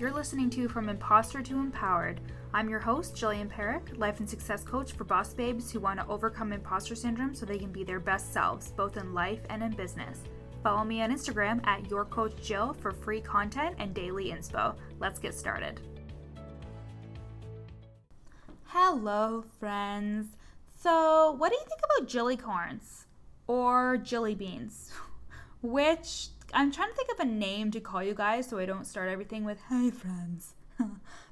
You're listening to From Imposter to Empowered. I'm your host, Jillian Perrick, life and success coach for boss babes who want to overcome imposter syndrome so they can be their best selves, both in life and in business. Follow me on Instagram at YourCoachJill for free content and daily inspo. Let's get started. Hello, friends. So, what do you think about jelly corns or jelly beans? Which I'm trying to think of a name to call you guys so I don't start everything with, hey friends.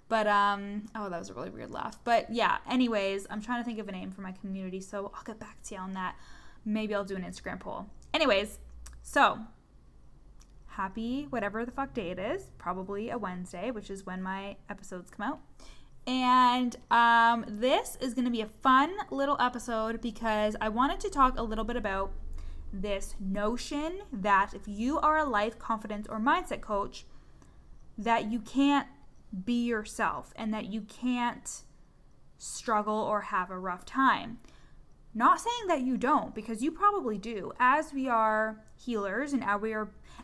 But, oh, that was a really weird laugh. But yeah, anyways, I'm trying to think of a name for my community, so I'll get back to you on that. Maybe I'll do an Instagram poll. Anyways, so happy whatever the fuck day it is, probably a Wednesday, which is when my episodes come out. And this is going to be a fun little episode because I wanted to talk a little bit about this notion that if you are a life, confidence, or mindset coach, that you can't be yourself and that you can't struggle or have a rough time. Not saying that you don't, because you probably do. As we are healers and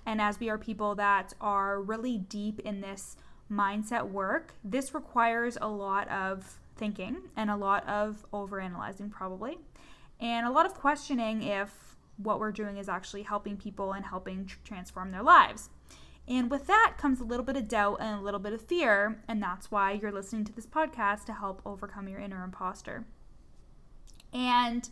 as we are people that are really deep in this mindset work, this requires a lot of thinking and a lot of overanalyzing probably, and a lot of questioning if what we're doing is actually helping people and helping transform their lives. And with that comes a little bit of doubt and a little bit of fear, and that's why you're listening to this podcast, to help overcome your inner imposter. And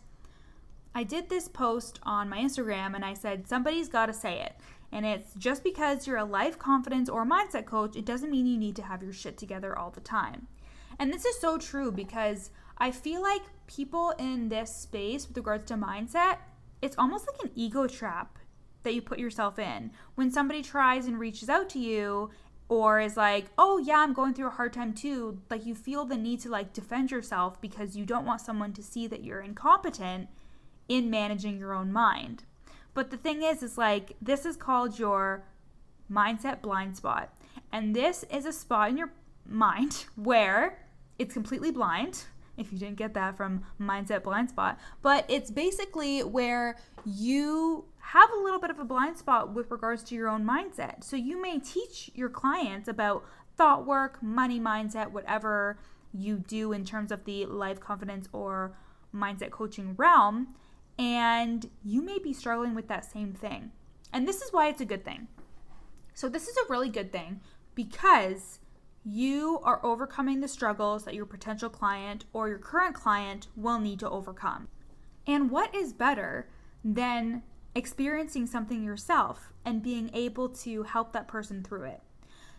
I did this post on my Instagram and I said, somebody's got to say it. And it's just because you're a life, confidence, or mindset coach, it doesn't mean you need to have your shit together all the time. And this is so true because I feel like people in this space with regards to mindset, it's almost like an ego trap that you put yourself in. When somebody tries and reaches out to you or is like, oh yeah, I'm going through a hard time too, like you feel the need to like defend yourself because you don't want someone to see that you're incompetent in managing your own mind. But the thing is like, this is called your mindset blind spot. And this is a spot in your mind where it's completely blind, if you didn't get that from Mindset Blindspot. But it's basically where you have a little bit of a blind spot with regards to your own mindset. So you may teach your clients about thought work, money mindset, whatever you do in terms of the life, confidence, or mindset coaching realm, and you may be struggling with that same thing. And this is why it's a good thing. So this is a really good thing because you are overcoming the struggles that your potential client or your current client will need to overcome. And what is better than experiencing something yourself and being able to help that person through it?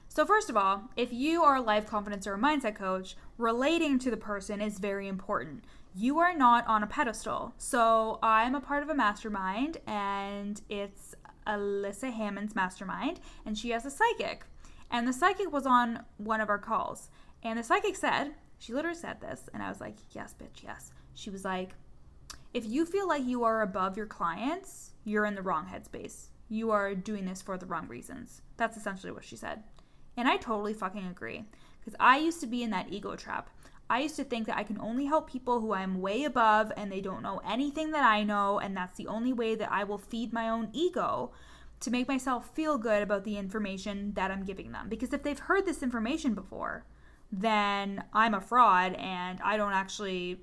So first of all, if you are a life, confidence, or a mindset coach, relating to the person is very important. You are not on a pedestal. So I'm a part of a mastermind, and it's Alyssa Hammond's mastermind, and she has a psychic. And the psychic was on one of our calls. And the psychic said, she literally said this, and I was like, yes, bitch, yes. She was like, if you feel like you are above your clients, you're in the wrong headspace. You are doing this for the wrong reasons. That's essentially what she said. And I totally fucking agree. Because I used to be in that ego trap. I used to think that I can only help people who I'm way above and they don't know anything that I know, and that's the only way that I will feed my own ego to make myself feel good about the information that I'm giving them. Because if they've heard this information before, then I'm a fraud and I don't actually,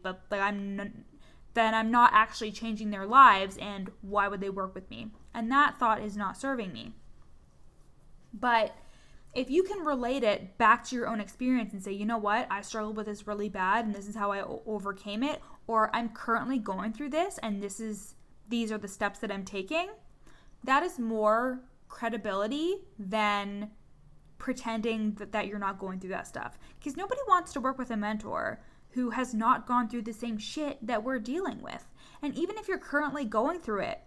then I'm not actually changing their lives, and why would they work with me? And that thought is not serving me. But if you can relate it back to your own experience and say, you know what, I struggled with this really bad and this is how I overcame it, or I'm currently going through this and these are the steps that I'm taking, that is more credibility than pretending that you're not going through that stuff. Because nobody wants to work with a mentor who has not gone through the same shit that we're dealing with. And even if you're currently going through it,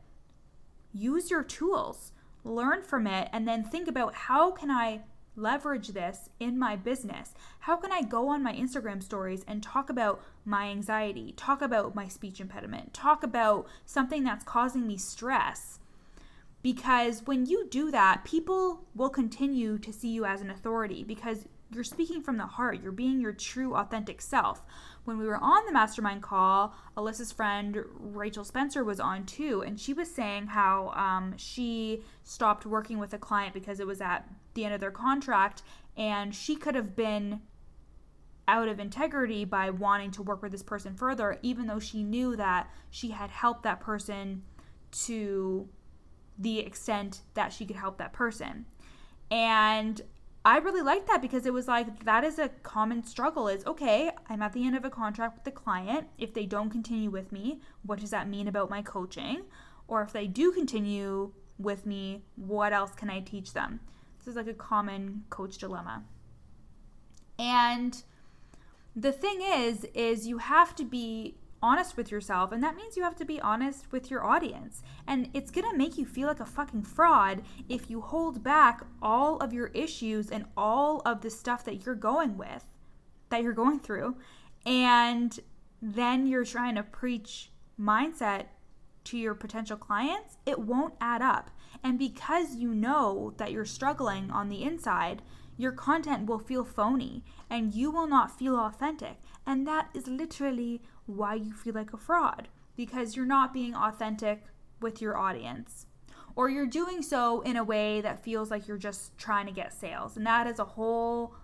use your tools, learn from it, and then think about, how can I leverage this in my business? How can I go on my Instagram stories and talk about my anxiety, talk about my speech impediment, talk about something that's causing me stress? Because when you do that, people will continue to see you as an authority because you're speaking from the heart. You're being your true, authentic self. When we were on the mastermind call, Alyssa's friend Rachel Spencer was on too, and she was saying how she stopped working with a client because it was at the end of their contract, and she could have been out of integrity by wanting to work with this person further, even though she knew that she had helped that person to the extent that she could help that person. And I really liked that, because it was like, that is a common struggle. Is, okay, I'm at the end of a contract with the client. If they don't continue with me, what does that mean about my coaching? Or if they do continue with me, what else can I teach them? This is like a common coach dilemma. And the thing is you have to be honest with yourself, and that means you have to be honest with your audience. And it's gonna make you feel like a fucking fraud if you hold back all of your issues and all of the stuff that you're going through, and then you're trying to preach mindset to your potential clients. It won't add up. And because you know that you're struggling on the inside, your content will feel phony and you will not feel authentic. And that is literally why you feel like a fraud, because you're not being authentic with your audience, or you're doing so in a way that feels like you're just trying to get sales. And that is a whole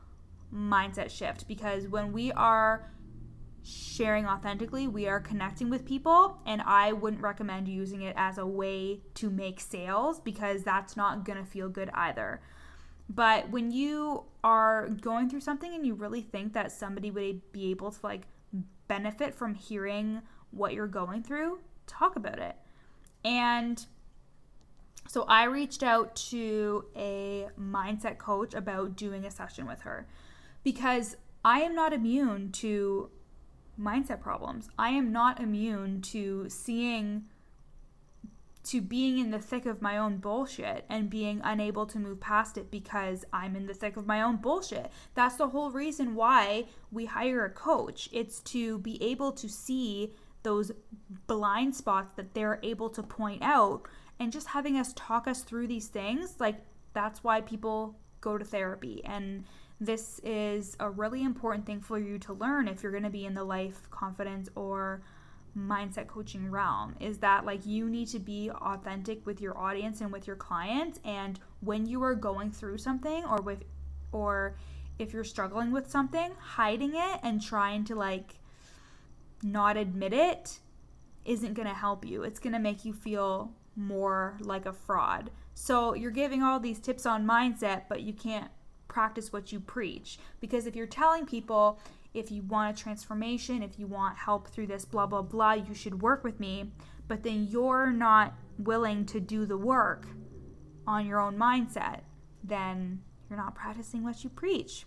mindset shift, because when we are sharing authentically, we are connecting with people, and I wouldn't recommend using it as a way to make sales, because that's not gonna feel good either. But when you are going through something and you really think that somebody would be able to like benefit from hearing what you're going through, talk about it. And so I reached out to a mindset coach about doing a session with her, because I am not immune to mindset problems. I am not immune to being in the thick of my own bullshit and being unable to move past it because I'm in the thick of my own bullshit. That's the whole reason why we hire a coach. It's to be able to see those blind spots that they're able to point out, and just having us talk us through these things. Like, that's why people go to therapy. And this is a really important thing for you to learn if you're going to be in the life, confidence, or mindset coaching realm, is that like you need to be authentic with your audience and with your clients. And when you are going through something, or if you're struggling with something, hiding it and trying to like not admit it isn't going to help you. It's going to make you feel more like a fraud. So you're giving all these tips on mindset, but you can't practice what you preach. Because if you're telling people, if you want a transformation, if you want help through this, blah, blah, blah, you should work with me, but then you're not willing to do the work on your own mindset, then you're not practicing what you preach.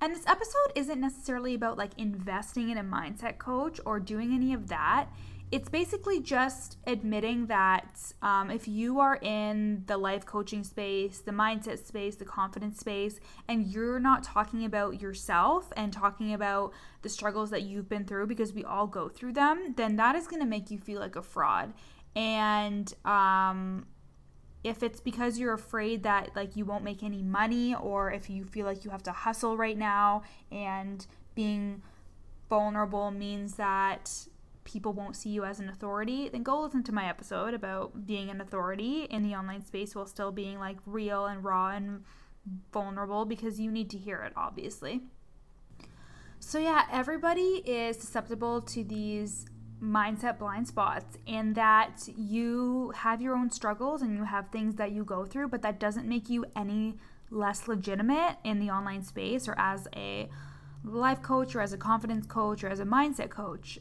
And this episode isn't necessarily about like investing in a mindset coach or doing any of that. It's basically just admitting that if you are in the life coaching space, the mindset space, the confidence space, and you're not talking about yourself and talking about the struggles that you've been through, because we all go through them, then that is going to make you feel like a fraud. And if it's because you're afraid that like you won't make any money, or if you feel like you have to hustle right now and being vulnerable means that people won't see you as an authority, then go listen to my episode about being an authority in the online space while still being like real and raw and vulnerable, because you need to hear it, obviously. So yeah, everybody is susceptible to these mindset blind spots, and that you have your own struggles and you have things that you go through, but that doesn't make you any less legitimate in the online space, or as a life coach, or as a confidence coach, or as a mindset coach.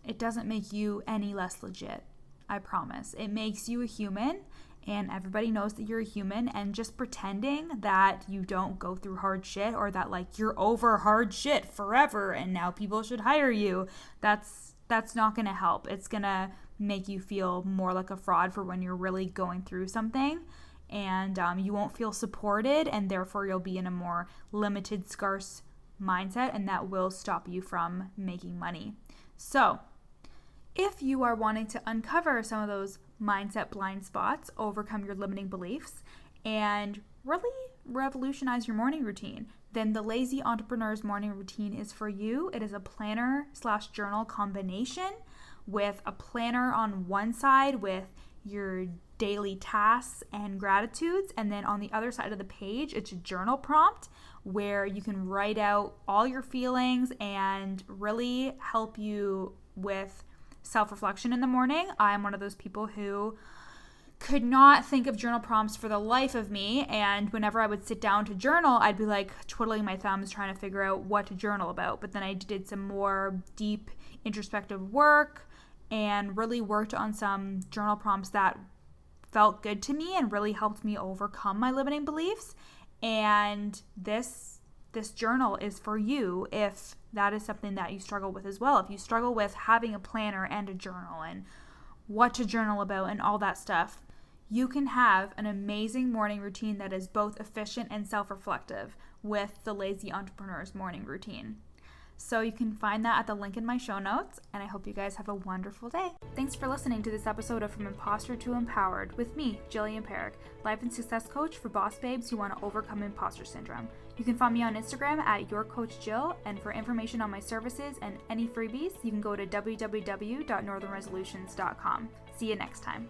It doesn't make you any less legit. I promise. It makes you a human, and everybody knows that you're a human, and just pretending that you don't go through hard shit, or that like you're over hard shit forever and now people should hire you, that's not going to help. It's going to make you feel more like a fraud for when you're really going through something. And you won't feel supported, and therefore you'll be in a more limited, scarce mindset, and that will stop you from making money. So if you are wanting to uncover some of those mindset blind spots, overcome your limiting beliefs, and really revolutionize your morning routine, then the Lazy Entrepreneur's morning routine is for you. It is a planner/journal combination with a planner on one side with your daily tasks and gratitudes, and then on the other side of the page it's a journal prompt where you can write out all your feelings and really help you with self-reflection in the morning. I'm one of those people who could not think of journal prompts for the life of me, and whenever I would sit down to journal, I'd be like twiddling my thumbs trying to figure out what to journal about. But then I did some more deep introspective work and really worked on some journal prompts that felt good to me and really helped me overcome my limiting beliefs. And this journal is for you if that is something that you struggle with as well. If you struggle with having a planner and a journal and what to journal about and all that stuff, you can have an amazing morning routine that is both efficient and self-reflective with the Lazy Entrepreneur's morning routine. So you can find that at the link in my show notes, and I hope you guys have a wonderful day. Thanks for listening to this episode of From Imposter to Empowered with me, Jillian Perrick, life and success coach for boss babes who want to overcome imposter syndrome. You can find me on Instagram at YourCoachJill, and for information on my services and any freebies, you can go to www.northernresolutions.com. See you next time.